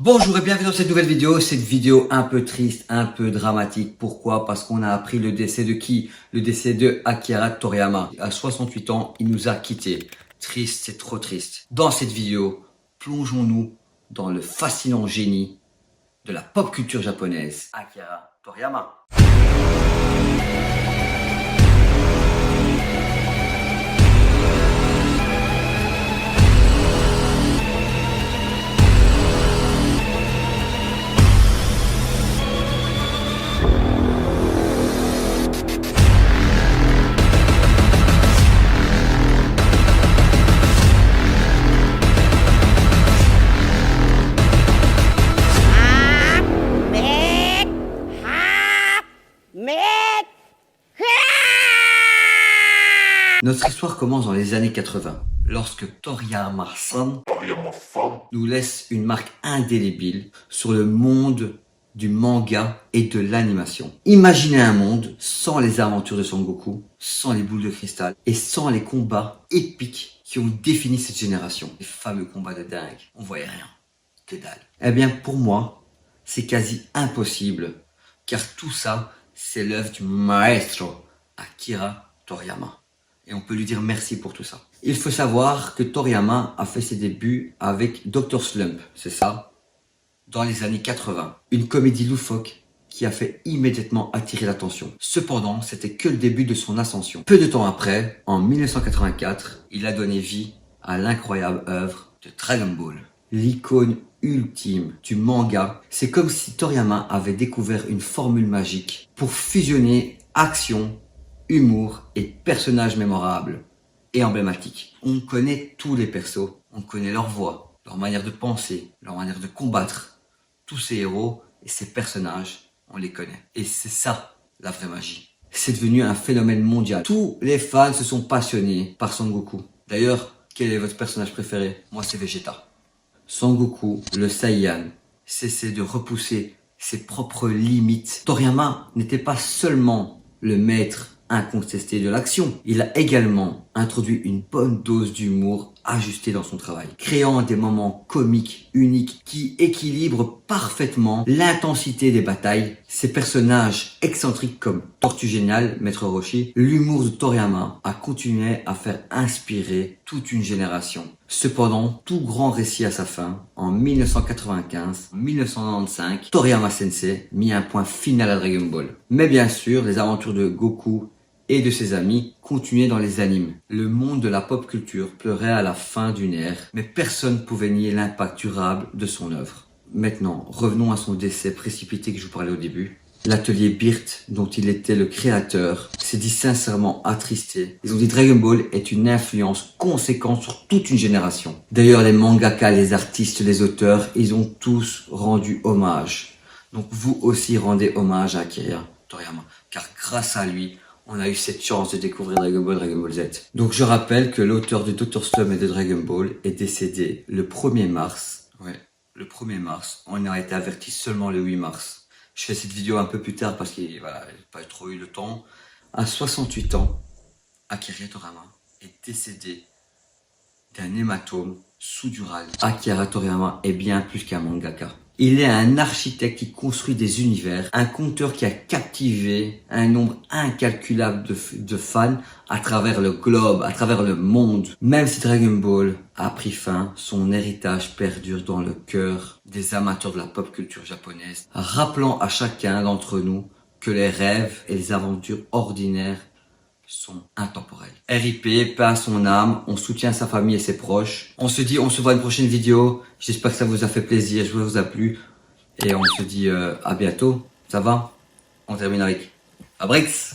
Bonjour et bienvenue dans cette nouvelle vidéo. Cette vidéo un peu triste, un peu dramatique. Pourquoi? Parce qu'on a appris le décès de qui? Le décès de Akira Toriyama. À 68 ans, il nous a quittés. Triste, c'est trop triste. Dans cette vidéo, plongeons-nous dans le fascinant génie de la pop culture japonaise, Akira Toriyama. Notre histoire commence dans les années 80, lorsque Toriyama-san nous laisse une marque indélébile sur le monde du manga et de l'animation. Imaginez un monde sans les aventures de Son Goku, sans les boules de cristal et sans les combats épiques qui ont défini cette génération. Les fameux combats de dingue, on voyait rien, que dalle. Eh bien pour moi, c'est quasi impossible, car tout ça, c'est l'œuvre du maestro Akira Toriyama. Et on peut lui dire merci pour tout ça. Il faut savoir que Toriyama a fait ses débuts avec Dr. Slump, c'est ça, dans les années 80. Une comédie loufoque qui a fait immédiatement attirer l'attention. Cependant, c'était que le début de son ascension. Peu de temps après, en 1984, il a donné vie à l'incroyable œuvre de Dragon Ball. L'icône ultime du manga, c'est comme si Toriyama avait découvert une formule magique pour fusionner action, humour et personnages mémorables et emblématiques. On connaît tous les persos, on connaît leur voix, leur manière de penser, leur manière de combattre. Tous ces héros et ces personnages, on les connaît. Et c'est ça, la vraie magie. C'est devenu un phénomène mondial. Tous les fans se sont passionnés par Son Goku. D'ailleurs, quel est votre personnage préféré? Moi, c'est Vegeta. Son Goku, le Saiyan, cessait de repousser ses propres limites. Toriyama n'était pas seulement le maître incontesté de l'action. Il a également introduit une bonne dose d'humour ajusté dans son travail, créant des moments comiques uniques qui équilibrent parfaitement l'intensité des batailles. Ces personnages excentriques comme Tortue Géniale, Maître Roshi, l'humour de Toriyama a continué à faire inspirer toute une génération. Cependant, tout grand récit à sa fin, en 1995, Toriyama Sensei mit un point final à Dragon Ball. Mais bien sûr, les aventures de Goku et de ses amis continuaient dans les animes. Le monde de la pop culture pleurait à la fin d'une ère, mais personne ne pouvait nier l'impact durable de son œuvre. Maintenant, revenons à son décès précipité que je vous parlais au début. L'atelier Birt, dont il était le créateur, s'est dit sincèrement attristé. Ils ont dit Dragon Ball est une influence conséquente sur toute une génération. D'ailleurs, les mangaka, les artistes, les auteurs, ils ont tous rendu hommage. Donc vous aussi rendez hommage à Akira Toriyama, car grâce à lui, on a eu cette chance de découvrir Dragon Ball Z. Donc je rappelle que l'auteur de Dr. Slump et de Dragon Ball est décédé le 1er mars. Ouais, le 1er mars. On a été averti seulement le 8 mars. Je fais cette vidéo un peu plus tard parce qu'il voilà, j'ai pas trop eu le temps. À 68 ans, Akira Toriyama est décédé d'un hématome sous-dural. Akira Toriyama est bien plus qu'un mangaka. Il est un architecte qui construit des univers, un conteur qui a captivé un nombre incalculable de fans à travers le globe, à travers le monde. Même si Dragon Ball a pris fin, son héritage perdure dans le cœur des amateurs de la pop culture japonaise, rappelant à chacun d'entre nous que les rêves et les aventures ordinaires sont intemporels. RIP, paix à son âme, on soutient sa famille et ses proches. On se dit, on se voit une prochaine vidéo. J'espère que ça vous a fait plaisir, je vous a plu. Et on se dit à bientôt. Ça va? On termine avec Abrix.